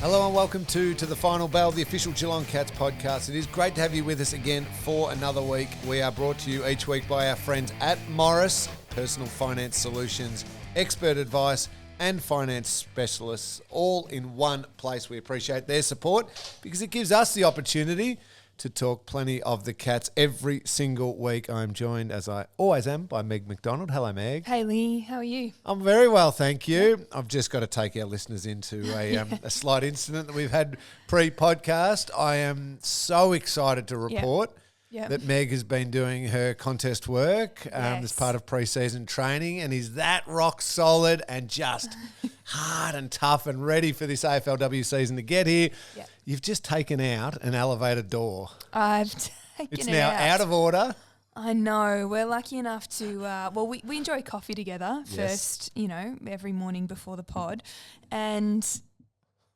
Hello and welcome to The Final Bell, the official Geelong Cats podcast. It is great to have you with us again for another week. We are brought to you each week by our friends at Morris, personal finance solutions, expert advice and finance specialists, all in one place. We appreciate their support because it gives us the opportunity to talk plenty of the Cats every single week. I'm joined, as I always am, by Meg McDonald. Hello, Meg. Hey, Lee. How are you? I'm very well, thank you. I've just got to take our listeners into a slight incident that we've had pre-podcast. I am so excited to report that Meg has been doing her contest work as part of pre-season training and is that rock solid and just hard and tough and ready for this AFLW season to get here. Yep. You've just taken out an elevator door. I've taken it It's now out of order. I know. We're lucky enough to, we enjoy coffee together first, every morning before the pod. And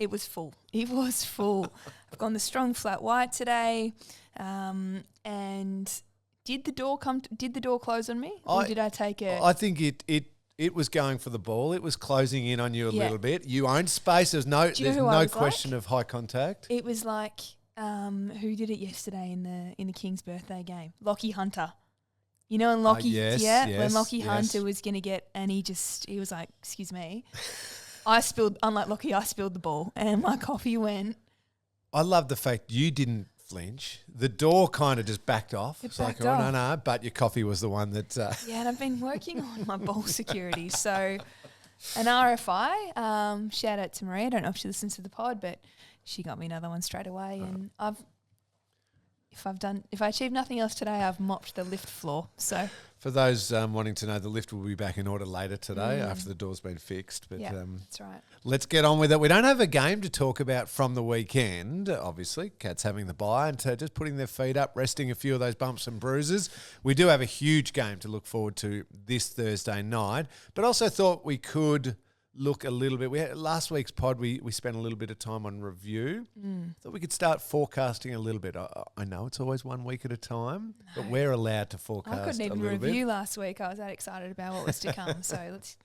it was full. It was full. I've gone the strong flat white today. And did the door close on me? Or did I take it? I think it was going for the ball. It was closing in on you a little bit. You owned space. There's no question of high contact. It was like who did it yesterday in the King's birthday game? Lockie Hunter. You know, and Lockie, when Lockie Hunter was going to get, and he was like, "Excuse me," unlike Lockie, I spilled the ball, and my coffee went. I love the fact you didn't flinch. The door kind of just backed off. It's like, oh, no, but your coffee was the one that... Yeah, and I've been working on my ball security. So an RFI, shout out to Maria. I don't know if she listens to the pod, but she got me another one straight away. And if I achieve nothing else today, I've mopped the lift floor. So for those wanting to know, the lift will be back in order later today after the door's been fixed. But that's right. Let's get on with it. We don't have a game to talk about from the weekend, obviously. Cats having the bye and just putting their feet up, resting a few of those bumps and bruises. We do have a huge game to look forward to this Thursday night, but also thought we could look a little bit. Last week's pod, we spent a little bit of time on review. Thought we could start forecasting a little bit. I know it's always 1 week at a time, but we're allowed to forecast a little bit. I couldn't even review last week. I was that excited about what was to come. So let's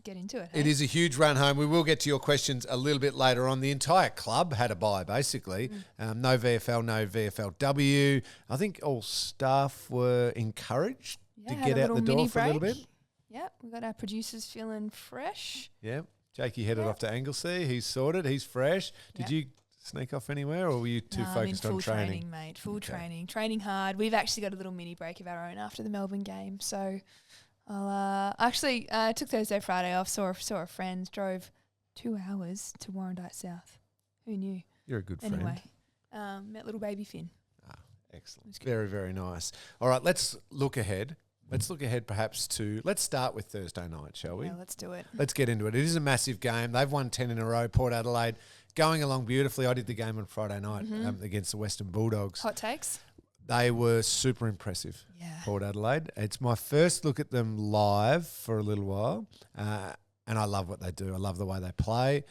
get into it. It is a huge run home. We will get to your questions a little bit later on. The entire club had a bye, basically. No VFL, no VFLW. I think all staff were encouraged to get out the door for a little bit. Yep, we've got our producers feeling fresh. Yep. Jakey headed off to Anglesea. He's sorted. He's fresh. Did you sneak off anywhere or were you too focused on training? Full training, mate. Full training. Training hard. We've actually got a little mini break of our own after the Melbourne game. So I took Thursday, Friday off, saw a friend, drove 2 hours to Warrandyte South. Who knew? You're a good friend. Anyway, met little baby Finn. Excellent. Very, very nice. All right, let's look ahead. Let's look ahead perhaps let's start with Thursday night, shall we? Yeah, let's do it. Let's get into it. It is a massive game. They've won 10 in a row. Port Adelaide going along beautifully. I did the game on Friday night against the Western Bulldogs. Hot takes? They were super impressive, Port Adelaide. It's my first look at them live for a little while, and I love what they do. I love the way they play.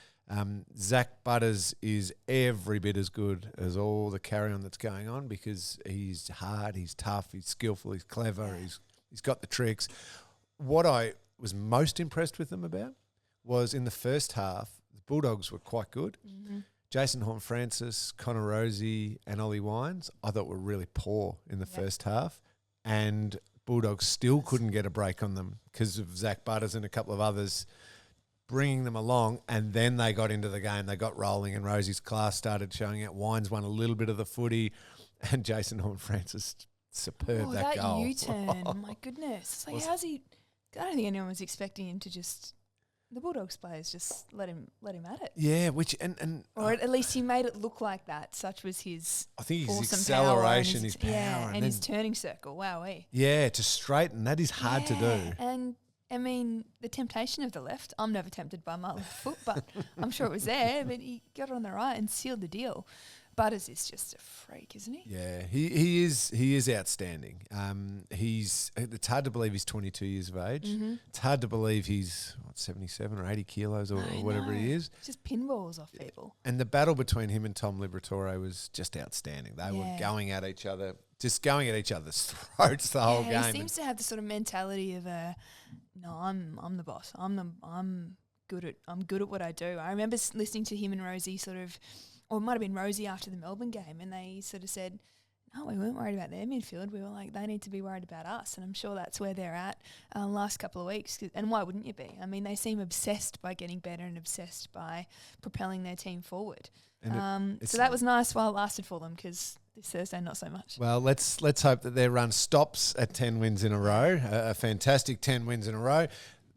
Zach Butters is every bit as good as all the carry-on that's going on because he's hard, he's tough, he's skillful, he's clever, He's got the tricks. What I was most impressed with them about was in the first half, the Bulldogs were quite good. Jason Horne-Francis, Connor Rosie and Ollie Wines, I thought were really poor in the first half. And Bulldogs still couldn't get a break on them because of Zach Butters and a couple of others bringing them along. And then they got into the game. They got rolling and Rosie's class started showing out. Wines won a little bit of the footy and Jason Horne-Francis superb that goal. U-turn, my goodness. It's like, how's he? I don't think anyone was expecting him to just. The Bulldogs players just let him at it. Yeah, which and or at least he made it look like that. Such was his. I think his acceleration, his power, and his turning circle. Wowee. Yeah, to straighten that is hard to do. And I mean, the temptation of the left. I'm never tempted by my left foot, but I'm sure it was there. But he got it on the right and sealed the deal. Butters is just a freak, isn't he? Yeah, he is outstanding. It's hard to believe he's 22 years of age. It's hard to believe he's 77 or 80 kilos or whatever he is. Just pinballs off people. And the battle between him and Tom Liberatore was just outstanding. They were going at each other, just going at each other's throats the whole game. He seems to have the sort of mentality of no, I'm the boss. I'm I'm good at what I do. I remember listening to him and Rosie sort of, or it might have been Rosie after the Melbourne game, and they sort of said, no, we weren't worried about their midfield. We were like, they need to be worried about us. And I'm sure that's where they're at last couple of weeks. And why wouldn't you be? I mean, they seem obsessed by getting better and obsessed by propelling their team forward. So that was nice while it lasted for them, because this Thursday, not so much. Well, let's hope that their run stops at 10 wins in a row, a fantastic 10 wins in a row.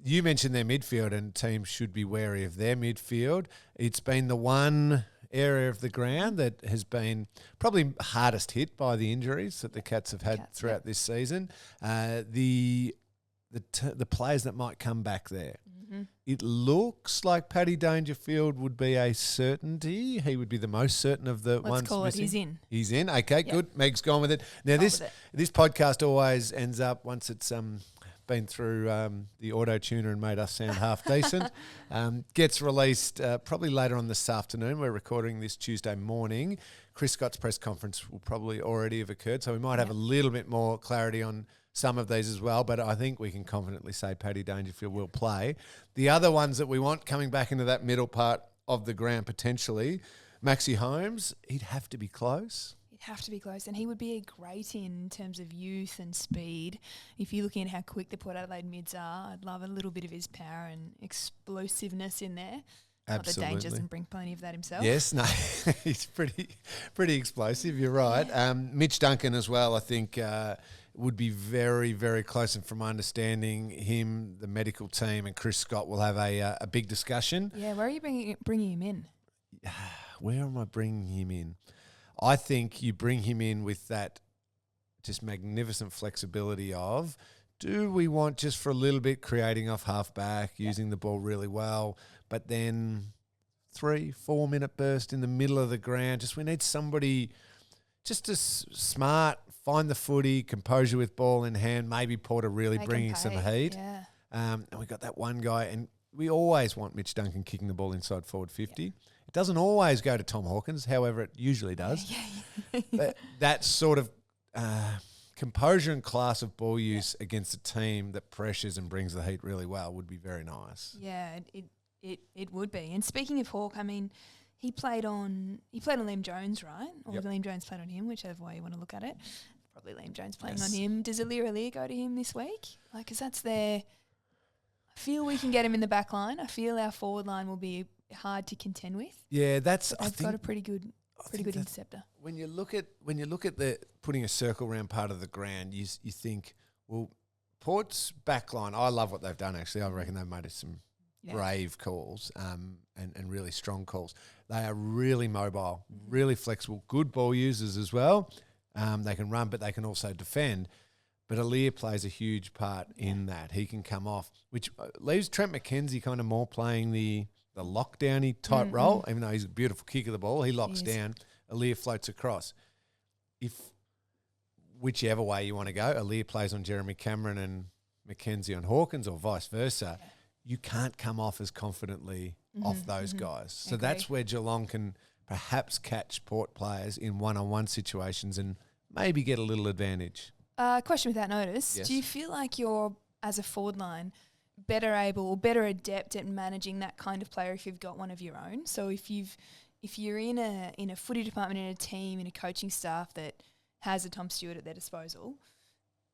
You mentioned their midfield, and teams should be wary of their midfield. It's been the one area of the ground that has been probably hardest hit by the injuries that the Cats have had throughout this season. The players that might come back there. Mm-hmm. It looks like Paddy Dangerfield would be a certainty. He would be the most certain of the ones call missing. It, he's in. He's in. Okay, good. Meg's gone with it. Now this podcast always ends up, once it's been through the auto-tuner and made us sound half decent, gets released probably later on this afternoon. We're recording this Tuesday morning. Chris Scott's press conference will probably already have occurred, so we might have a little bit more clarity on some of these as well, but I think we can confidently say Paddy Dangerfield will play. The other ones that we want coming back into that middle part of the ground potentially, Maxi Holmes, he'd have to be close. Have to be close, and he would be a great in terms of youth and speed. If you're looking at how quick the Port Adelaide mids are, I'd love a little bit of his power and explosiveness in there. Absolutely. Not that Dane doesn't bring plenty of that himself. Yes, no, he's pretty explosive. You're right. Mitch Duncan as well, I think, would be very, very close. And from my understanding, him, the medical team, and Chris Scott will have a big discussion. Yeah, where are you bringing him in? Where am I bringing him in? I think you bring him in with that just magnificent flexibility of, do we want just for a little bit creating off half-back, using the ball really well, but then 3-4 minute burst in the middle of the ground. Just we need somebody just as smart, find the footy, composure with ball in hand, maybe Porter really bringing some heat. Yeah. And we got that one guy, and we always want Mitch Duncan kicking the ball inside forward 50. Yeah. It doesn't always go to Tom Hawkins, however, it usually does. But that sort of composure and class of ball use against a team that pressures and brings the heat really well would be very nice. Yeah, it would be. And speaking of Hawk, I mean, he played on Liam Jones, right? Or Liam Jones played on him, whichever way you want to look at it. Probably Liam Jones playing on him. Does Alir go to him this week? Like, because that's their... I feel we can get him in the back line. I feel our forward line will be hard to contend with. Yeah, they've got a pretty good interceptor. When you look at the putting a circle around part of the ground, you think, well, Port's back line, I love what they've done actually. I reckon they've made some brave calls and really strong calls. They are really mobile, really flexible, good ball users as well. They can run, but they can also defend. But Alir plays a huge part in that. He can come off, which leaves Trent McKenzie kind of more playing the lockdowny type role, even though he's a beautiful kick of the ball. He locks down, Alir floats across. If whichever way you want to go, Alir plays on Jeremy Cameron and McKenzie on Hawkins or vice versa, you can't come off as confidently off those guys. So that's where Geelong can perhaps catch Port players in one-on-one situations and maybe get a little advantage. Question without notice. Yes. Do you feel like you're, as a forward line, better able or better adept at managing that kind of player if you've got one of your own? So if you're in a footy department, in a team, in a coaching staff that has a Tom Stewart at their disposal,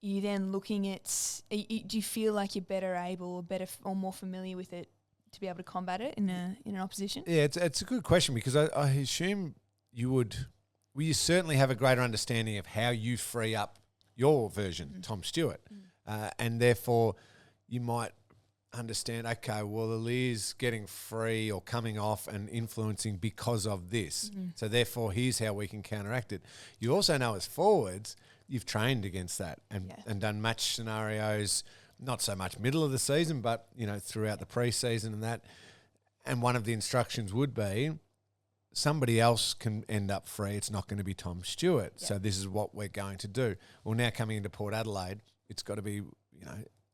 you then looking at, do you feel like you're better able or more familiar with it to be able to combat it in an opposition? Yeah, it's a good question because I assume you would. Well, you certainly have a greater understanding of how you free up your version, Tom Stewart, and therefore you might understand, okay, well, Alir's getting free or coming off and influencing because of this. So therefore, here's how we can counteract it. You also know as forwards, you've trained against that and done match scenarios, not so much middle of the season, but, throughout the pre-season and that. And one of the instructions would be somebody else can end up free. It's not going to be Tom Stewart. So this is what we're going to do. Well, now coming into Port Adelaide, it's got to be,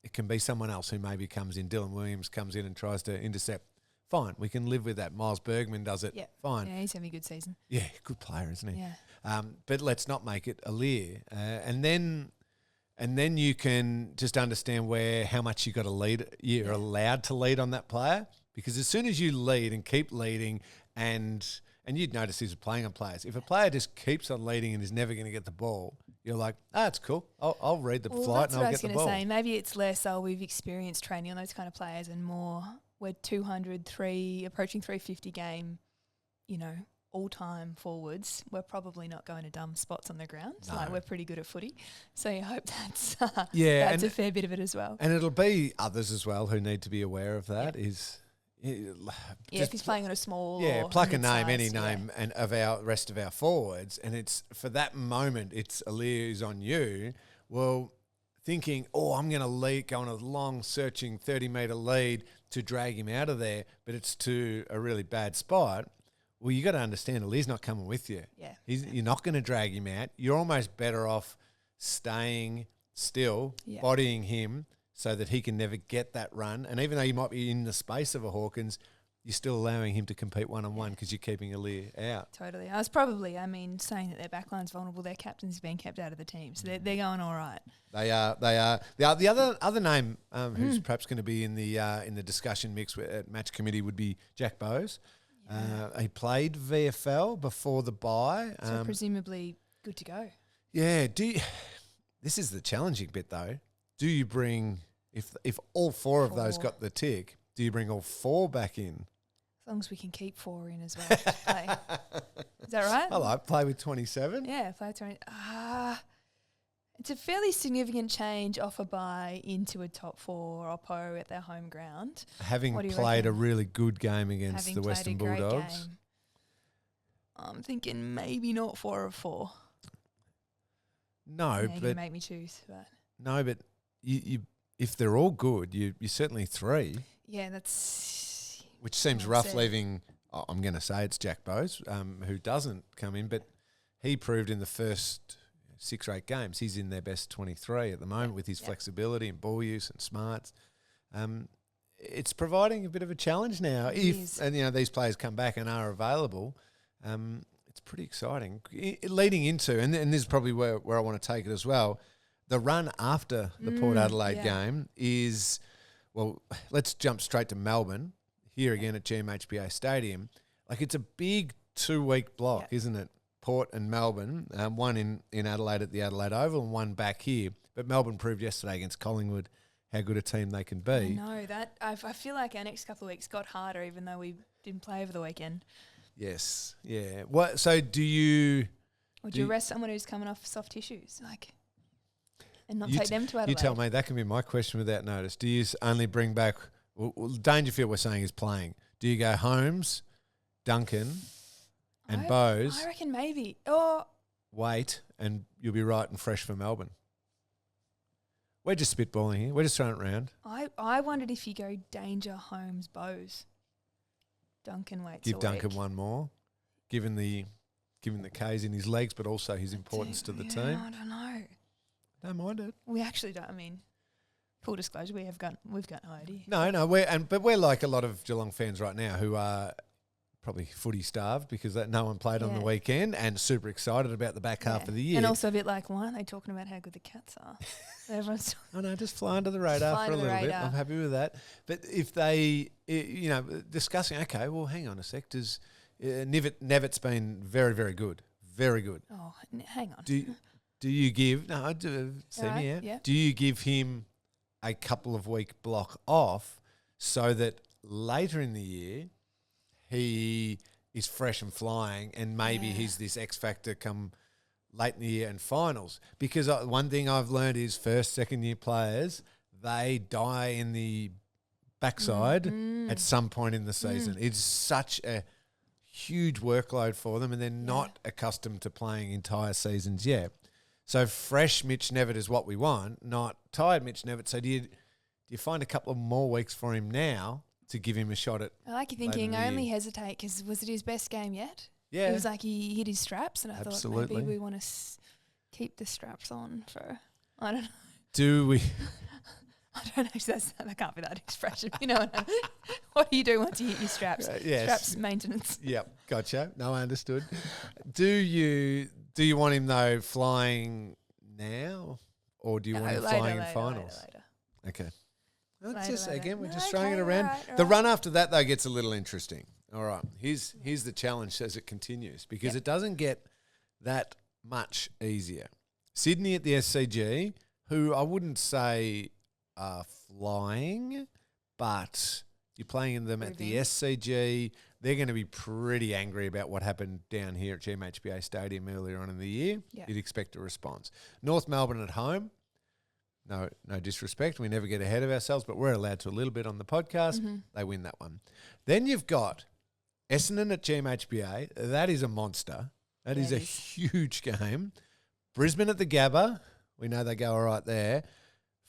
it can be someone else who maybe comes in. Dylan Williams comes in and tries to intercept. Fine, we can live with that. Miles Bergman does it. Fine. Yeah, he's having a good season. Yeah, good player, isn't he? Yeah. But let's not make it Alir. And then you can just understand how much you got to lead. You're allowed to lead on that player. Because as soon as you lead and keep leading, and you'd notice these are playing on players. If a player just keeps on leading and is never going to get the ball, you're like, it's cool. I'll read the flight and I'll get the ball. That's what I was going to say. Maybe it's less, we've experienced training on those kind of players, and more we're 200, approaching 350 game, all-time forwards. We're probably not going to dumb spots on the ground. No. Like, we're pretty good at footy. So you hope that's a fair bit of it as well. And it'll be others as well who need to be aware of that. If he's playing on a small pluck a name, any name, and of our rest of our forwards, and it's for that moment, it's Aliir's on you. Well, thinking, I'm going to lead, go on a long searching 30-metre lead to drag him out of there, but it's to a really bad spot. Well, you got to understand, Aliir's not coming with you. Yeah, you're not going to drag him out. You're almost better off staying still, bodying him, so that he can never get that run. And even though you might be in the space of a Hawkins, you're still allowing him to compete one-on-one because you're keeping Aliir out. Totally. I was probably, saying that their backline's vulnerable. Their captain's been kept out of the team, so they're going all right. They are. The other name who's perhaps going to be in the discussion mix at match committee would be Jack Bowes. Yeah. He played VFL before the bye. So presumably good to go. Yeah. This is the challenging bit, though. Do you bring, if all four of those got the tick, do you bring all four back in? As long as we can keep four in as well. Is that right? I like play with 27. Yeah, play with 20. It's a fairly significant change off a bye into a top four oppo at their home ground. Having played a really good game against the Western Bulldogs. I'm thinking maybe not 4 of 4. No, but you make me choose. But no, but you if they're all good, you're certainly 3. Yeah, that's which seems rough. Leaving, I'm going to say it's Jack Bowes, who doesn't come in, but he proved in the first 6 or 8 games he's in their best 23 at the moment with his flexibility and ball use and smarts. It's providing a bit of a challenge now. These players come back and are available. It's pretty exciting. Leading into, and this is probably where I want to take it as well, the run after the Port Adelaide game is, well, let's jump straight to Melbourne, here again at GMHBA Stadium. Like, it's a big 2-week block, isn't it? Port and Melbourne, one in Adelaide at the Adelaide Oval and one back here. But Melbourne proved yesterday against Collingwood how good a team they can be. I know that. I feel like our next couple of weeks got harder, even though we didn't play over the weekend. Yes, yeah. What? So do you... Would you rest someone who's coming off soft tissues, and not take them to Adelaide? You tell me. That can be my question without notice. Do you only bring back... Well, Dangerfield, we're saying, is playing. Do you go Holmes, Duncan... and Bowes, I reckon maybe. Wait, and you'll be right and fresh for Melbourne. We're just spitballing here. We're just throwing it around. I wondered if you go Danger, Holmes, Bowes. Duncan waits. Give Duncan one more, given the K's in his legs, but also his importance to the team. I don't know. Don't mind it. We actually don't. Full disclosure, we've got no idea. No, but we're like a lot of Geelong fans right now who are probably footy starved because no one played on the weekend and super excited about the back half of the year. And also a bit like, why aren't they talking about how good the Cats are? Everyone's just fly under the radar for a little bit. I'm happy with that. But if they, discussing, okay, well, hang on a sec. Does Nevitt's been very, very good. Very good. Oh, hang on. Do you give, see me out. Yeah. Do you give him a couple of week block off so that later in the year he is fresh and flying and maybe he's this X factor come late in the year and finals? Because one thing I've learned is first, second year players, they die in the backside at some point in the season. It's such a huge workload for them and they're not accustomed to playing entire seasons yet. So fresh Mitch Nevitt is what we want, not tired Mitch Nevitt. So do you find a couple of more weeks for him now to give him a shot at? I like your thinking. I only hesitate because was it his best game yet? Yeah. It was like he hit his straps and I thought maybe we want to keep the straps on for, I don't know. Do we? I don't know. That can't be that expression. You know what do you do once you hit your straps? Straps maintenance. Yep, gotcha. No, I understood. Do you want him though flying now, or do you want him flying in finals? Later. Okay. Just again, we're just okay, throwing it around. right. The run after that though gets a little interesting. All right, here's the challenge as it continues because it doesn't get that much easier. Sydney at the SCG, who I wouldn't say are flying, but you're playing them at the SCG. They're going to be pretty angry about what happened down here at GMHBA Stadium earlier on in the year. Yeah. You'd expect a response. North Melbourne at home. No disrespect. We never get ahead of ourselves, but we're allowed to a little bit on the podcast. Mm-hmm. They win that one. Then you've got Essendon at GMHBA. That is a monster. That is a huge game. Brisbane at the Gabba. We know they go all right there.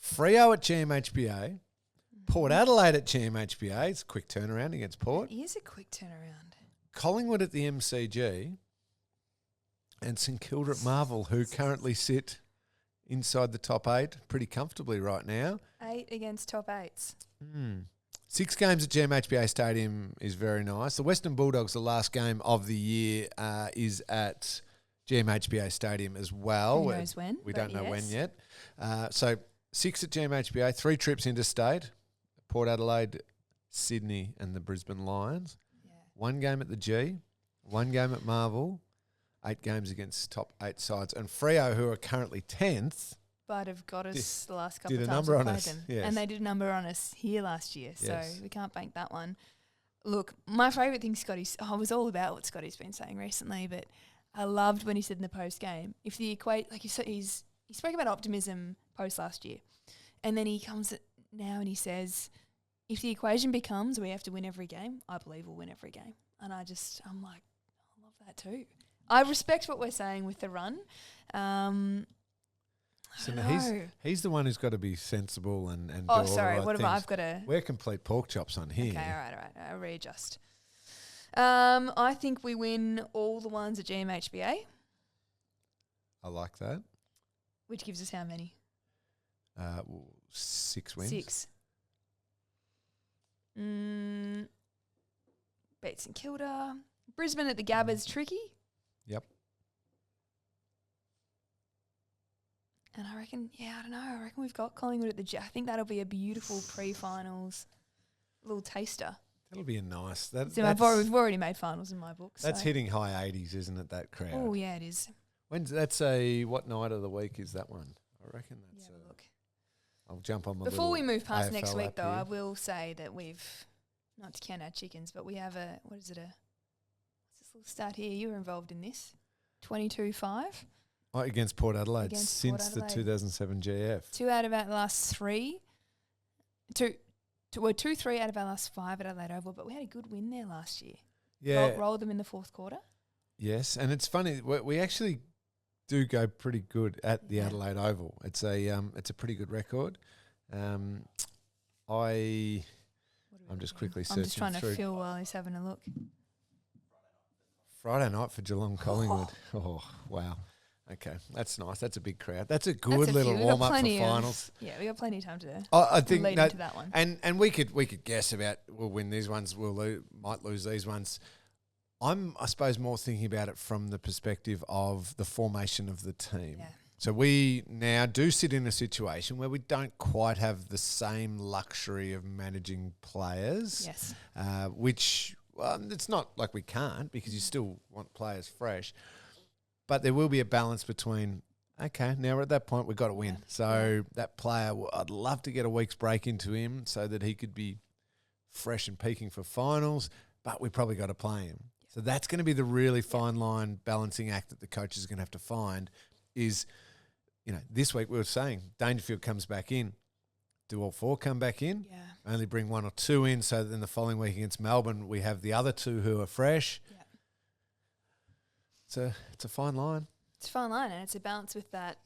Freo at GMHBA. Port Adelaide at GMHBA. It's a quick turnaround against Port. It is a quick turnaround. Collingwood at the MCG. And St Kilda at Marvel, who currently sit inside the top 8 pretty comfortably right now. 8 against top 8s. 6 games at GMHBA Stadium is very nice. The Western Bulldogs, the last game of the year, is at GMHBA Stadium as well. Who knows when? We don't know when yet. So 6 at GMHBA, 3 trips interstate. Port Adelaide, Sydney and the Brisbane Lions. Yeah. 1 game at the G, 1 game at Marvel, 8 games against top 8 sides. And Freo, who are currently 10th. But have got us the last couple of times number we on played us. them. Yes. And they did a number on us here last year, so we can't bank that one. Look, my favourite thing I was all about what Scotty's been saying recently, but I loved when he said in the post-game, if the he spoke about optimism post last year, and then he comes now and he says, if the equation becomes we have to win every game, I believe we'll win every game. And I'm like, I love that too. I respect what we're saying with the run. So he's the one who's got to be sensible and do all all the right what things. have I've got to... We're complete pork chops on here. Okay, all right. I'll readjust. I think we win all the ones at GMHBA. I like that. Which gives us how many? 6 wins. 6. Beat St Kilda. Brisbane at the Gabba's tricky. Yep. And I reckon, I don't know. I reckon we've got Collingwood at the I think that'll be a beautiful pre-finals little taster. That'll be a nice. We've already made finals in my book. That's hitting high 80s, isn't it? That crowd. Oh yeah, it is. What night of the week is that one? I reckon that's. Look. I'll jump on my. Before we move past AFL next week, though, here. I will say that we've not to count our chickens, but we have what's this little stat here? You were involved in this. 22-5. Oh, against Port Adelaide since the 2007 GF. 2 out of our last 3. 2-3 out of our last 5 at Adelaide Oval, but we had a good win there last year. Yeah. Rolled them in the fourth quarter. Yes, and it's funny, we actually do go pretty good at the Adelaide Oval. It's a pretty good record. I'm just quickly searching through. I'm just trying to feel while he's having a look. Friday night for Geelong Collingwood. Oh, wow. Okay, that's nice. That's a big crowd. That's a good little warm up for finals. We got plenty of time to I think lead into that one. And we could guess about we'll win these ones, might lose these ones. I'm, I suppose, more thinking about it from the perspective of the formation of the team. Yeah. So we now do sit in a situation where we don't quite have the same luxury of managing players. Yes. Which it's not like we can't, because you still want players fresh. But there will be a balance between, okay, now we're at that point, we've got to win. So that player, I'd love to get a week's break into him so that he could be fresh and peaking for finals, but we probably got to play him. So that's going to be the really fine line balancing act that the coach is going to have to find is, this week we were saying Dangerfield comes back in. Do all 4 come back in? Yeah. Only bring 1 or 2 in so that in the following week against Melbourne we have the other 2 who are fresh. Yeah. It's a fine line. It's a fine line, and it's a balance with that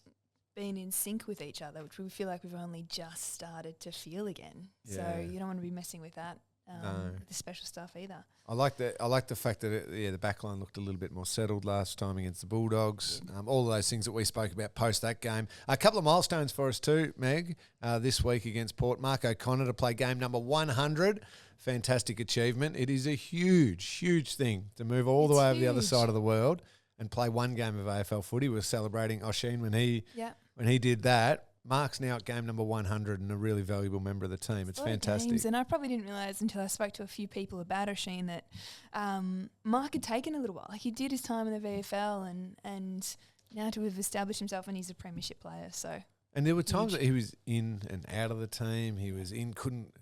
being in sync with each other, which we feel like we've only just started to feel again. Yeah. So you don't want to be messing with that, the special stuff either. I like the fact that the back line looked a little bit more settled last time against the Bulldogs. All of those things that we spoke about post that game. A couple of milestones for us too, Meg, this week against Port. Mark O'Connor to play game number 100. Fantastic achievement. It is a huge, huge thing to move all the way over the other side of the world and play 1 game of AFL footy. We were celebrating Oshin when he did that. Mark's now at game number 100 and a really valuable member of the team. It's fantastic. Games, and I probably didn't realise until I spoke to a few people about Oisin that Mark had taken a little while. Like, he did his time in the VFL and now to have established himself, and he's a premiership player. So. And there were times that he was in and out of the team. He was in,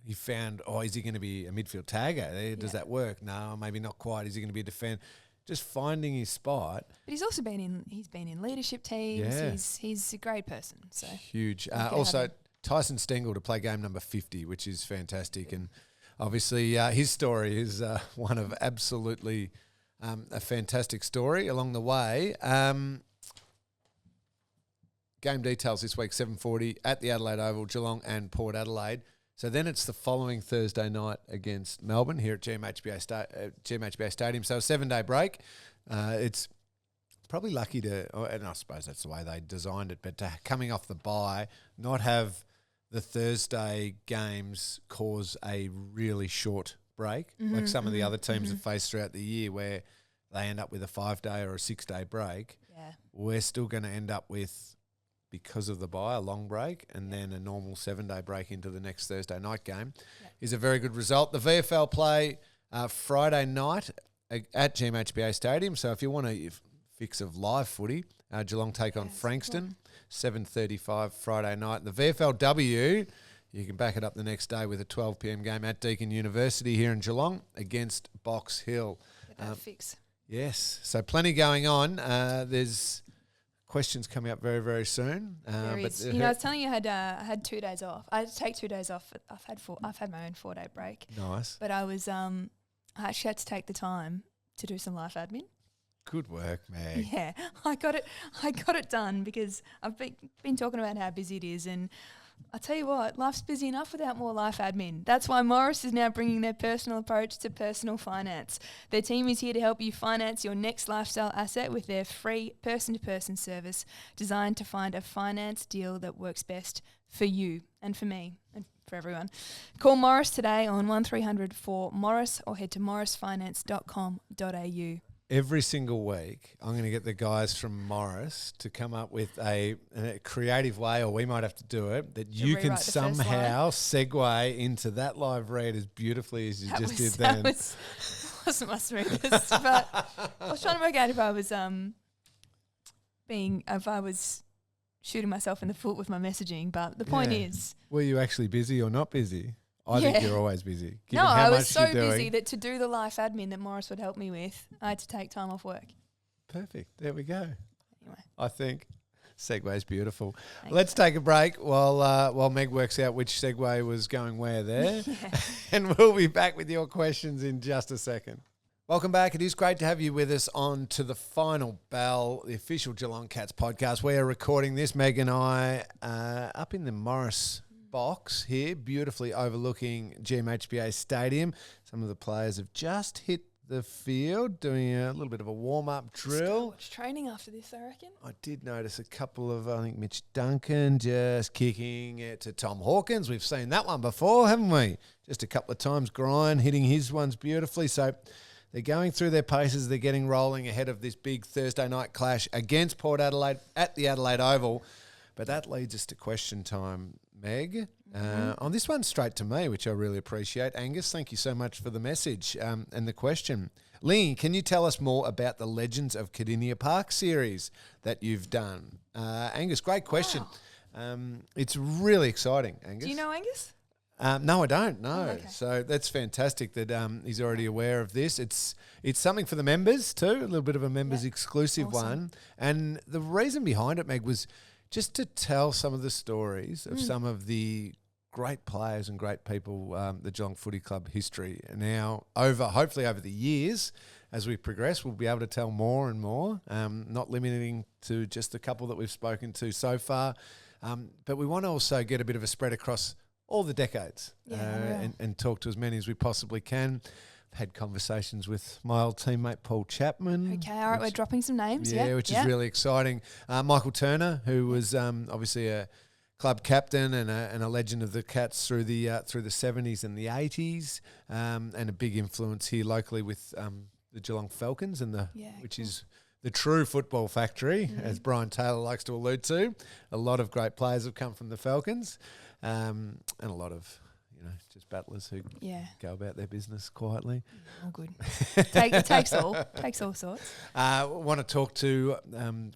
he found, is he going to be a midfield tagger? Does that work? No, maybe not quite. Is he going to be a defender? Just finding his spot. But he's also been in leadership teams. Yeah. He's a great person. So huge. Also, Tyson Stengel to play game number 50, which is fantastic. And obviously his story is one of absolutely a fantastic story along the way. Game details this week, 7:40 at the Adelaide Oval, Geelong and Port Adelaide. So then it's the following Thursday night against Melbourne here at GMHBA Stadium. So a 7-day break. It's probably lucky and I suppose that's the way they designed it, but coming off the bye, not have the Thursday games cause a really short break, like some of the other teams have faced throughout the year where they end up with a 5-day or a 6-day break. Yeah. We're still going to end up with, because of the bye, a long break and then a normal 7-day break into the next Thursday night game is a very good result. The VFL play Friday night at GMHBA Stadium. So if you want a fix of live footy, Geelong take on Frankston, 7:35 Friday night. The VFLW, you can back it up the next day with a 12 p.m. game at Deakin University here in Geelong against Box Hill. Get that fix. Yes. So plenty going on. There's questions coming up very, very soon. I was telling you I had 2 days off. I had to take 2 days off. I've had my own 4-day break. Nice. But I actually had to take the time to do some life admin. Good work, Meg. Yeah, I got it done because I've been talking about how busy it is, and I tell you what, life's busy enough without more life admin. That's why Morris is now bringing their personal approach to personal finance. Their team is here to help you finance your next lifestyle asset with their free person-to-person service designed to find a finance deal that works best for you and for me and for everyone. Call Morris today on 1300 4MORRIS or head to morrisfinance.com.au. Every single week, I'm going to get the guys from Morris to come up with a creative way, or we might have to do it, that you can somehow segue into that live read as beautifully as you just did then. That wasn't my smoothest, but I was trying to work out if I was shooting myself in the foot with my messaging, but the point is... Were you actually busy or not busy? I think you're always busy. No, I was so busy that to do the life admin that Morris would help me with, I had to take time off work. Perfect. There we go. Anyway. I think segue is beautiful. Let's take a break while Meg works out which segue was going where there. And we'll be back with your questions in just a second. Welcome back. It is great to have you with us on to the final bell, the official Geelong Cats podcast. We are recording this, Meg and I, up in the Morris box here, beautifully overlooking GMHBA Stadium. Some of the players have just hit the field doing a little bit of a warm-up drill. Watch training after this, I reckon. I did notice a couple of, I think, Mitch Duncan just kicking it to Tom Hawkins. We've seen that one before, haven't we? Just a couple of times. Grind hitting his ones beautifully. So they're going through their paces. They're getting rolling ahead of this big Thursday night clash against Port Adelaide at the Adelaide Oval. But that leads us to question time, Meg. On this one, straight to me, which I really appreciate. Angus, thank you so much for the message and the question. Lingy, can you tell us more about the Legends of Cardinia Park series that you've done? Angus, great question. Wow. It's really exciting, Angus. Do you know Angus? No, I don't. No. Oh, okay. So that's fantastic that he's already aware of this. It's something for the members too, a little bit of a members exclusive one. And the reason behind it, Meg, was just to tell some of the stories of some of the great players and great people, the Geelong Footy Club history. And now, hopefully over the years, as we progress, we'll be able to tell more and more, not limiting to just the couple that we've spoken to so far. But we want to also get a bit of a spread across all the decades and talk to as many as we possibly can. I've had conversations with my old teammate Paul Chapman. Okay, all right, we're dropping some names. Yeah, which is really exciting. Michael Turner, who was obviously a club captain and a legend of the Cats through the 70s and the 80s, and a big influence here locally with the Geelong Falcons which is the true football factory, as Brian Taylor likes to allude to. A lot of great players have come from the Falcons, and a lot of just battlers who go about their business quietly. All good. It takes all sorts. Want to talk to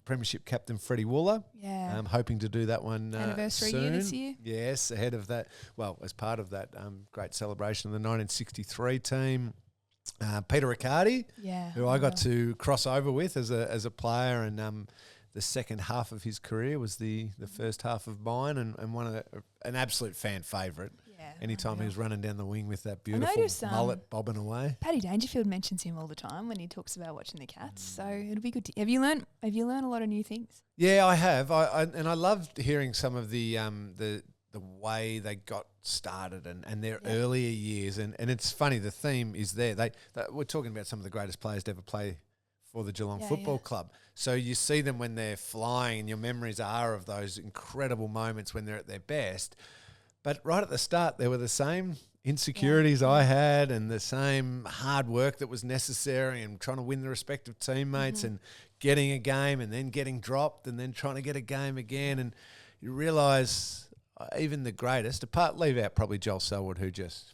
Premiership captain Freddie Wooler. Yeah. I'm hoping to do that one anniversary soon. year this year. Yes, ahead of that. Well, as part of that great celebration of the 1963 team. Peter Riccardi, who I got to cross over with as a player, and the second half of his career was the first half of mine, and an absolute fan favourite. Anytime he was running down the wing with that beautiful mullet bobbing away. Paddy Dangerfield mentions him all the time when he talks about watching the Cats. So it'll be good. Have you learned a lot of new things? Yeah, I have. I loved hearing some of the way they got started and their earlier years. And it's funny, the theme is there. We're talking about some of the greatest players to ever play for the Geelong Football Club. So you see them when they're flying, and your memories are of those incredible moments when they're at their best. But right at the start, there were the same insecurities I had, and the same hard work that was necessary, and trying to win the respect of teammates and getting a game and then getting dropped and then trying to get a game again. And you realise even the greatest, leave out probably Joel Selwood, who just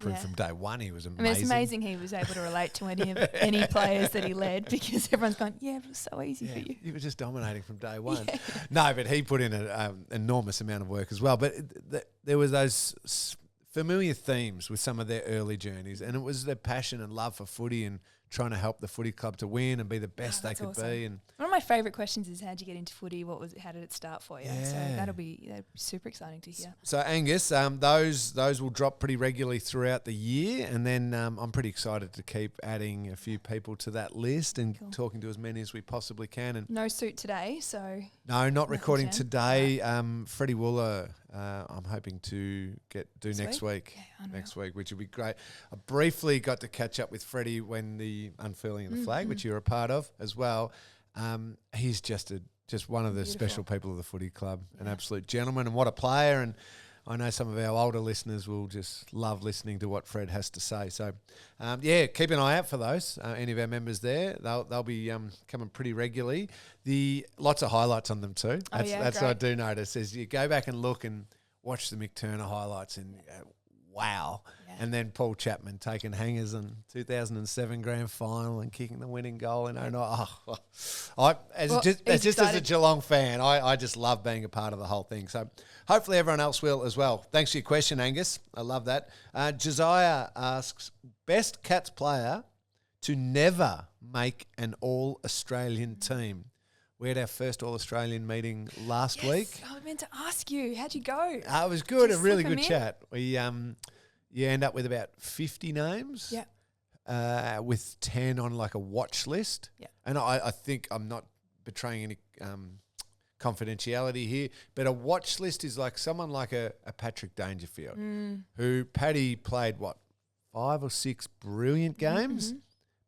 proved from day one he was amazing. I mean, it's amazing he was able to relate to any players that he led, because everyone's gone, it was so easy for you. You were just dominating from day one. Yeah. No, but he put in an enormous amount of work as well. But there was those familiar themes with some of their early journeys, and it was their passion and love for footy and trying to help the footy club to win and be the best they could be. And one of my favourite questions is, how'd you get into footy? How did it start for you? So that'll be super exciting to hear. So Angus, those will drop pretty regularly throughout the year, and then I'm pretty excited to keep adding a few people to that list and talking to as many as we possibly can. And no suit today, so no, not recording today. Freddie Wooler, I'm hoping to do next week. Next week, which will be great. I briefly got to catch up with Freddie when the unfurling of the flag, which you were a part of as well. He's just one of the special people of the footy club, an absolute gentleman, and what a player. And I know some of our older listeners will just love listening to what Fred has to say. So, keep an eye out for those. Any of our members there, they'll be coming pretty regularly. Lots of highlights on them too. That's what I do notice. Is you go back and look and watch the Mick Turner highlights, and wow. And then Paul Chapman taking hangers in 2007 grand final and kicking the winning goal in 09. As a Geelong fan, I just love being a part of the whole thing. So hopefully everyone else will as well. Thanks for your question, Angus. I love that. Josiah asks, best Cats player to never make an All-Australian team. We had our first All-Australian meeting last week. I meant to ask you, how'd you go? It was good, a really good chat. You end up with about 50 names, with 10 on like a watch list. Yeah. And I think I'm not betraying any confidentiality here, but a watch list is like someone like a Patrick Dangerfield, who Paddy played, 5 or 6 brilliant games,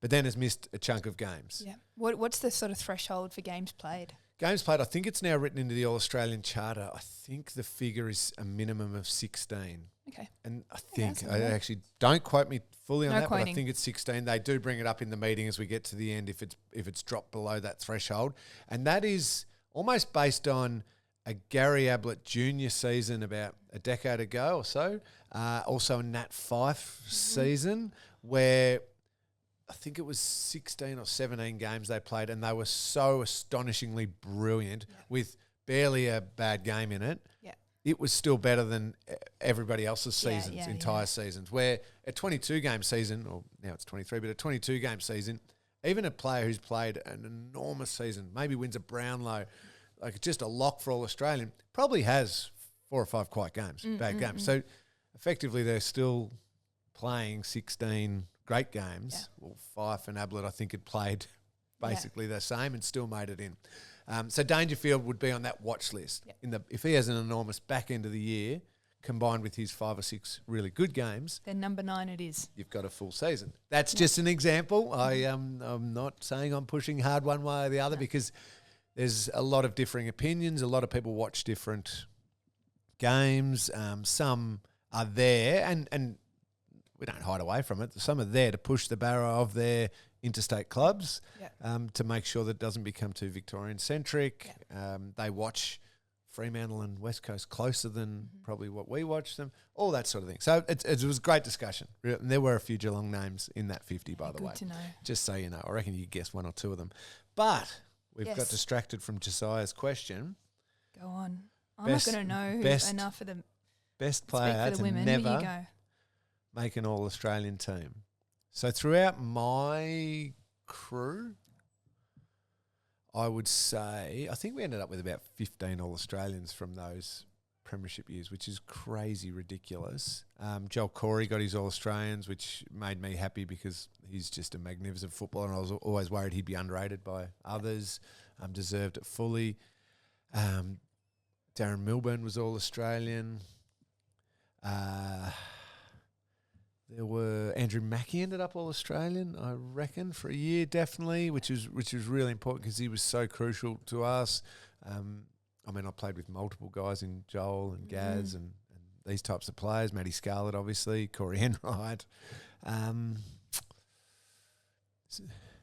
but then has missed a chunk of games. Yeah. What's the sort of threshold for games played? Games played, I think it's now written into the All-Australian Charter. I think the figure is a minimum of 16. Okay. And I think, I actually don't quote me fully on that, but I think it's 16. They do bring it up in the meeting as we get to the end if it's dropped below that threshold. And that is almost based on a Gary Ablett Jr. season about a decade ago or so. Also a Nat Fyfe season where I think it was 16 or 17 games they played, and they were so astonishingly brilliant with barely a bad game in it. Yeah. It was still better than everybody else's seasons, entire seasons. Where a 22-game season, or now it's 23, but a 22-game season, even a player who's played an enormous season, maybe wins a Brownlow, like just a lock for All-Australian, probably has 4 or 5 quiet games, bad games. So effectively they're still playing 16 great games. Well, Fyfe and Ablett, I think, had played basically the same and still made it in. So Dangerfield would be on that watch list. If he has an enormous back end of the year, combined with his 5 or 6 really good games, then number 9 it is. You've got a full season. That's just an example. I'm not saying I'm pushing hard one way or the other because there's a lot of differing opinions. A lot of people watch different games. Some are there, and we don't hide away from it. Some are there to push the barrow of their interstate clubs Yep. to make sure that it doesn't become too Victorian-centric. They watch Fremantle and West Coast closer than probably what we watch them, all that sort of thing. So it was a great discussion. And there were a few Geelong names in that 50, by the way. Good to know. Just so you know. I reckon you guessed one or two of them. But we've got distracted from Josiah's question. Go on. I'm not going to know enough for the best player to women, never but you go. make an All-Australian team. So throughout my crew, I would say, I think we ended up with about 15 All-Australians from those premiership years, which is crazy ridiculous. Joel Corey got his All-Australians, which made me happy because he's just a magnificent footballer, and I was always worried he'd be underrated by others. Deserved it fully. Darren Milburn was All-Australian. There were Andrew Mackie ended up All-Australian, I reckon, for a year definitely, which was really important because he was so crucial to us. I mean, I played with multiple guys in Joel and Gaz and these types of players. Matty Scarlett, obviously, Corey Enright,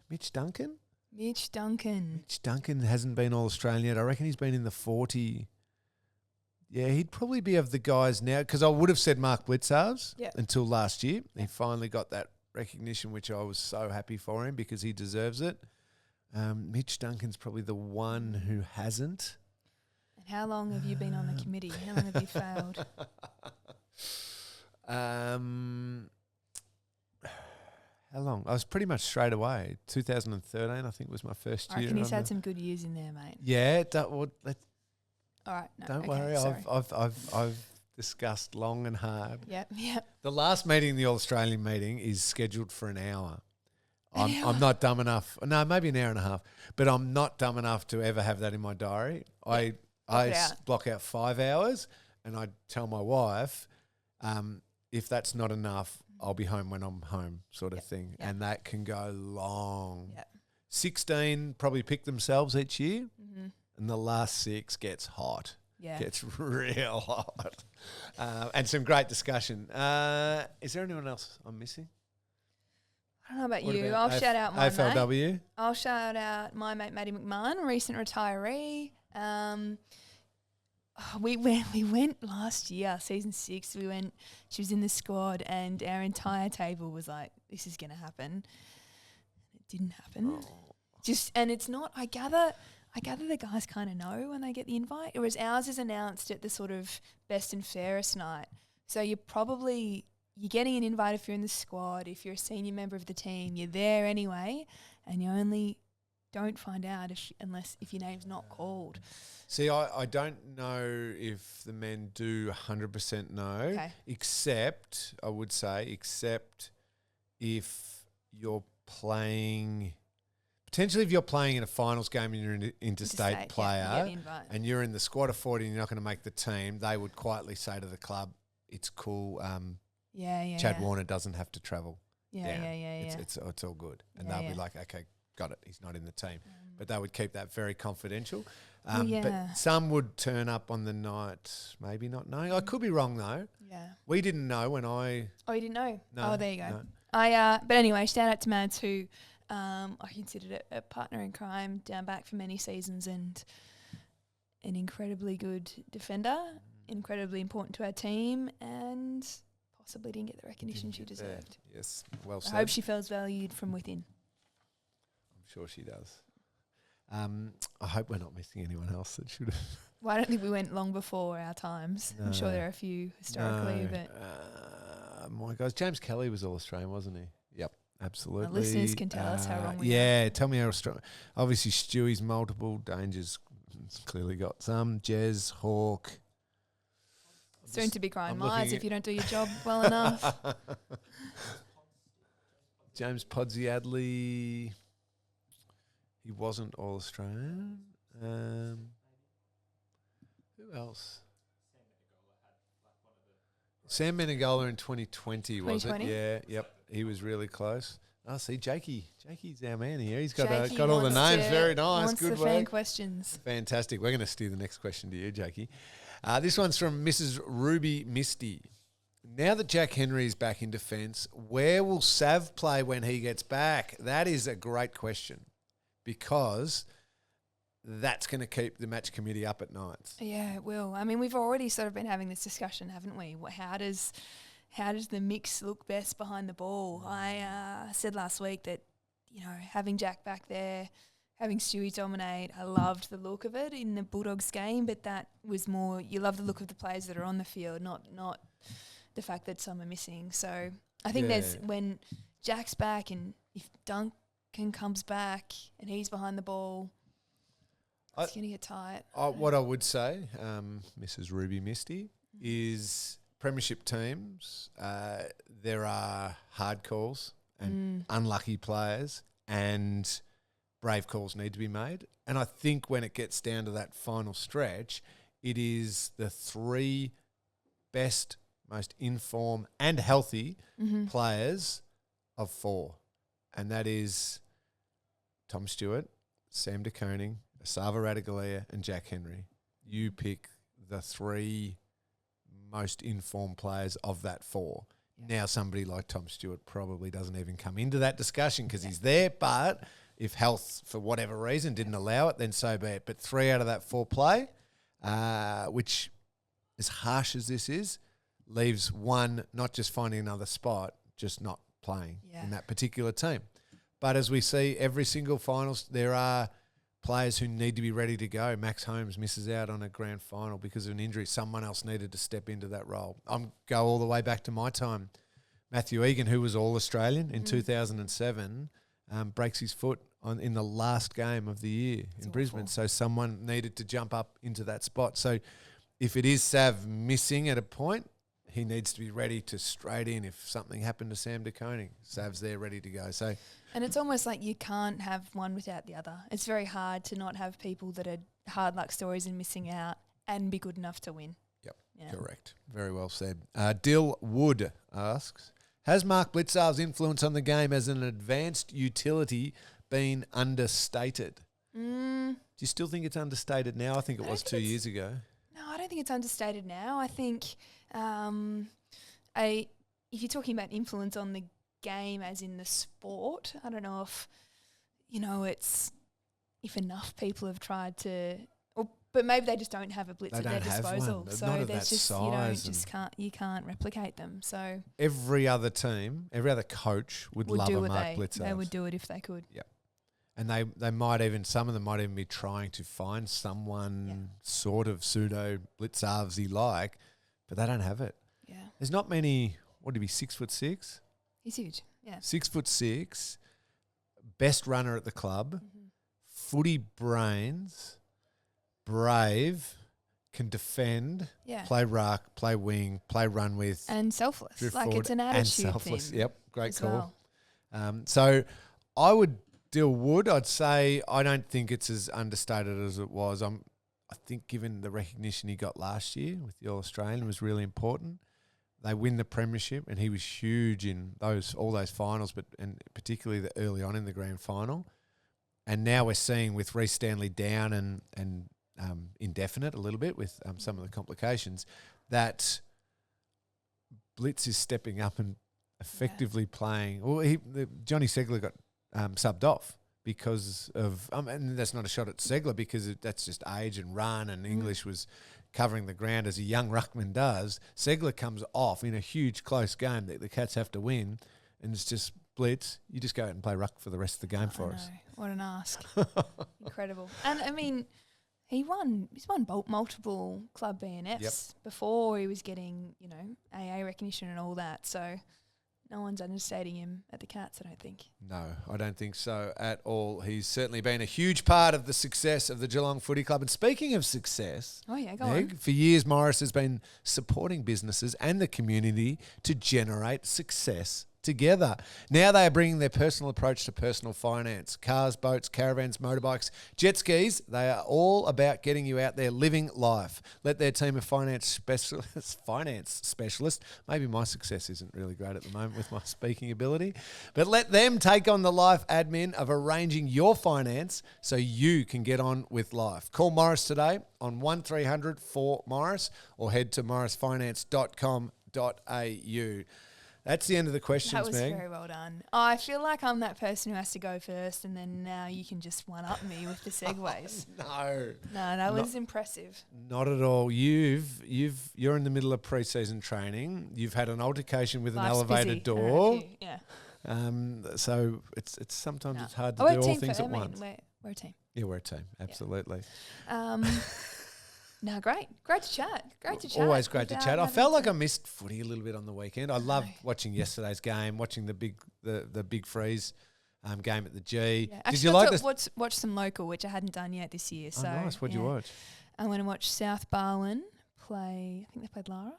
Mitch Duncan. Mitch Duncan Hasn't been All-Australian yet. I reckon he's been in the 40. Yeah, he'd probably be of the guys now, because I would have said Mark Blitzarves until last year. He finally got that recognition, which I was so happy for him because he deserves it. Mitch Duncan's probably the one who hasn't. And how long have you been on the committee? How long have you failed? How long? I was pretty much straight away. 2013, I think, was my first year. I reckon he's had some good years in there, mate. Yeah, all right. No, don't worry. I've discussed long and hard. Yep. The last meeting, the All-Australian meeting, is scheduled for an hour. I'm not dumb enough. No, maybe an hour and a half. But I'm not dumb enough to ever have that in my diary. I block out 5 hours, and I tell my wife, if that's not enough, I'll be home when I'm home, sort of thing. Yep. And that can go long. Yep. 16 probably pick themselves each year. Mm-hmm. And the last 6 gets hot. Yeah. Gets real hot. And some great discussion. Is there anyone else I'm missing? I don't know about you. I'll shout out my AFLW. mate. I'll shout out my mate Maddie McMahon, recent retiree. We went last year, season 6. We went. She was in the squad, and our entire table was like, "This is going to happen." It didn't happen. Oh. And it's not. I gather the guys kind of know when they get the invite, whereas ours is announced at the sort of best and fairest night. So you're getting an invite if you're in the squad. If you're a senior member of the team, you're there anyway, and you only don't find out if your name's not called. See, I don't know if the men do 100% know, except if you're playing. Potentially, if you're playing in a finals game and you're an interstate player and you're in the squad of 40 and you're not going to make the team, they would quietly say to the club, "It's cool. Chad Warner doesn't have to travel. It's all good." And they'll be like, "Okay, got it. He's not in the team." But they would keep that very confidential. But some would turn up on the night, maybe not knowing. I could be wrong though. Yeah, we didn't know when I. Oh, you didn't know? No, there you go. No. But anyway, shout out to Mads, who I considered it a partner in crime down back for many seasons, and an incredibly good defender, incredibly important to our team, and possibly didn't get the recognition she deserved. Yes, well said. I hope she feels valued from within. I'm sure she does. I hope we're not missing anyone else that should have. Well, I don't think we went long before our times. No, I'm sure there are a few historically, but my guys, James Kelly was All-Australian, wasn't he? Yep, absolutely. Our listeners can tell us how wrong we are. Yeah, tell me how strong. Obviously, Stewie's multiple dangers. Clearly got some. Jez, Hawk. Soon to be crying my eyes if you don't do your job well enough. James Podsiadly. He wasn't All-Australian. Who else? Sam Menegola in 2020, was it? Yeah, yep. He was really close. Oh, see, Jakey's our man here. He's got all the names. Very nice. Good work. Fan questions. Fantastic. We're going to steer the next question to you, Jakey. This one's from Mrs. Ruby Misty. now that Jack Henry is back in defence, where will Sav play when he gets back? That is a great question, because that's going to keep the match committee up at nights. Yeah, it will. I mean, we've already sort of been having this discussion, haven't we? How does the mix look best behind the ball? I said last week that, having Jack back there, having Stewie dominate, I loved the look of it in the Bulldogs game, but that was more, you love the look of the players that are on the field, not the fact that some are missing. So I think when Jack's back, and if Duncan comes back and he's behind the ball, it's going to get tight. What I would say, Mrs. Ruby Misty, is premiership teams, there are hard calls and unlucky players, and brave calls need to be made. And I think when it gets down to that final stretch, it is the three best, most informed and healthy players of four. And that is Tom Stewart, Sam De Koning, Asava Radaglia and Jack Henry. You pick the three most informed players of that four. Yeah. Now somebody like Tom Stewart probably doesn't even come into that discussion because he's there, but if health, for whatever reason, didn't allow it, then so be it. But 3 out of that 4 play, which, as harsh as this is, leaves one not just finding another spot, just not playing in that particular team. But as we see every single finals, there are players who need to be ready to go. Max Holmes misses out on a grand final because of an injury. Someone else needed to step into that role. I'm go all the way back to my time. Matthew Egan, who was All-Australian in 2007, breaks his foot in the last game of the year in Brisbane. So someone needed to jump up into that spot. So if it is Sav missing at a point, he needs to be ready to straight in. If something happened to Sam De Koning, Sav's there ready to go. So, and it's almost like you can't have one without the other. It's very hard to not have people that are hard luck stories and missing out and be good enough to win. Yep, correct. Very well said. Dill Wood asks, has Mark Blitzar's influence on the game as an advanced utility been understated? Do you still think it's understated now? I think it was 2 years ago. No, I don't think it's understated now. I think if you're talking about influence on the game as in the sport, I don't know if, it's if enough people have tried to, but maybe they just don't have a blitz at their disposal. So there's just you can't replicate them. So every other team, every other coach would love a Mark Blitzer. They would do it if they could. Yep. And they might even, some of them might even be trying to find someone sort of pseudo Blitzarvsy like, but they don't have it. Yeah. There's not many, what would he be, 6'6"? He's huge, yeah. 6'6", best runner at the club, footy brains, brave, can defend, play ruck, play wing, play run with. And selfless. Like it's an attitude and selfless. thing. Yep, great call. Well. So I would Dill Wood, I'd say I don't think it's as understated as it was. I think given the recognition he got last year with the All-Australian was really important. They win the premiership, and he was huge in all those finals, and particularly the early on in the grand final. And now we're seeing with Reece Stanley down and indefinite a little bit with some of the complications, that Blitz is stepping up and effectively playing. Well, Johnny Segler got subbed off because of, and that's not a shot at Segler because that's just age and run, and English was covering the ground as a young ruckman does. Segler comes off in a huge close game that the Cats have to win, and it's just Blitz. You just go out and play ruck for the rest of the game for us. What an ask. Incredible. And I mean, he's won multiple club BNFs before he was getting, AA recognition and all that. So no one's understating him at the Cats, I don't think. No, I don't think so at all. He's certainly been a huge part of the success of the Geelong Footy Club. And speaking of success, go on. For years, Morris has been supporting businesses and the community to generate success together. Now they are bringing their personal approach to personal finance. Cars, boats, caravans, motorbikes, jet skis, they are all about getting you out there living life. Let their team of finance specialists, maybe my success isn't really great at the moment with my speaking ability, but let them take on the life admin of arranging your finance so you can get on with life. Call Morris today on 1300 4 Morris or head to morrisfinance.com.au That's the end of the questions, That was Meg. very well done. I feel like I'm that person who has to go first, and then now you can just one-up me with the segues. No, that was impressive. not at all. You're in the middle of pre-season training. You've had an altercation with Life's an elevator busy. door. Yeah. So it's sometimes it's hard to We're do a all team things for- at once. We're a team. Yeah, we're a team. Absolutely. No, great to chat. Always great to Without chat. I having felt like to- I missed footy a little bit on the weekend. I loved watching yesterday's game, watching the big freeze game at the G. Yeah. Did Actually, you like got this? to watch some local, which I hadn't done yet this year. Oh, So nice. What'd you watch? I went and watched South Barwon play. I think they played Lara.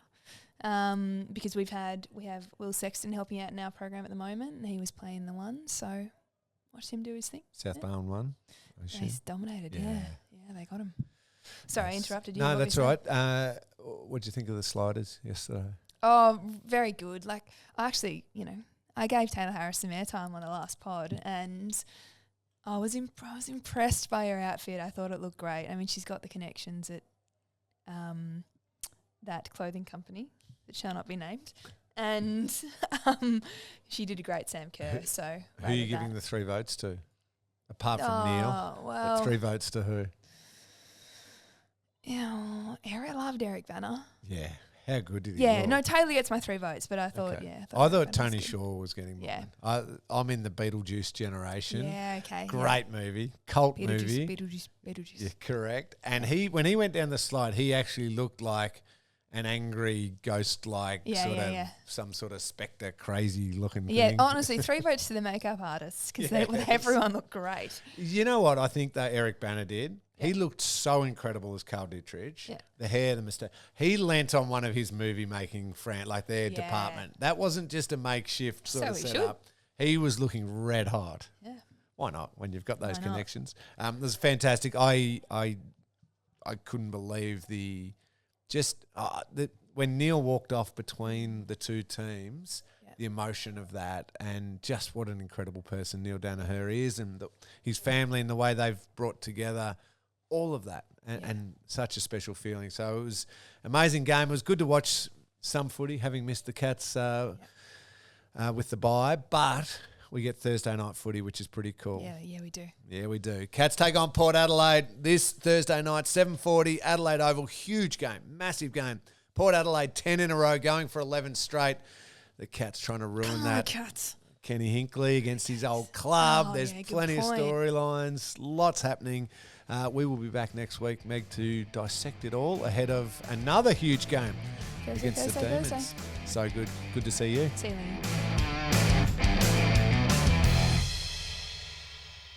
Because we have Will Sexton helping out in our program at the moment, and he was playing the one. So watched him do his thing. South Barwon won. He's dominated. Yeah. Yeah, they got him. Sorry, I interrupted you. No, What that's were you right. saying? What did you think of the sliders yesterday? Oh, very good. Like, I actually, I gave Taylor Harris some airtime on the last pod, and I was impressed by her outfit. I thought it looked great. I mean, she's got the connections at that clothing company that shall not be named, and she did a great Sam Kerr. So Who are you giving the 3 votes to? Apart from Neil, well, 3 votes to who? Yeah, I loved Eric Banner. Yeah. How good did he Yeah, look? no, Taylor gets my 3 votes, but I thought, Okay. I I thought Eric Banner Tony was good. Shaw was getting Yeah. mine. I'm in the Beetlejuice generation. Yeah, okay. Great movie. Cult movie. Beetlejuice. Yeah, correct. And when he went down the slide, he actually looked like an angry ghost-like some sort of spectre, crazy looking Yeah, thing. honestly, 3 votes to the makeup artists because Yes. everyone looked great. You know what I think that Eric Banner did? He looked so incredible as Carl Dietrich. Yeah. The hair, the moustache. He lent on one of his movie-making their Yeah. department. That wasn't just a makeshift sort So of he setup. He was looking red hot. Yeah. Why not? When you've got those Why not? connections, it was fantastic. I couldn't believe when Neil walked off between the two teams, the emotion of that, and just what an incredible person Neil Danaher is, and his family and the way they've brought together all of that, and such a special feeling. So it was an amazing game. It was good to watch some footy, having missed the Cats with the bye, but we get Thursday night footy, which is pretty cool. Yeah, we do. Yeah, we do. Cats take on Port Adelaide this Thursday night, 7:40, Adelaide Oval. Huge game, massive game. Port Adelaide, 10 in a row, going for 11 straight. The Cats trying to ruin that. Cats. Kenny Hinkley against his old club. Oh, There's yeah, good plenty of point. storylines, lots happening. We will be back next week, Meg, to dissect it all ahead of another huge game against the Demons. Thursday. So good to see you. See you later.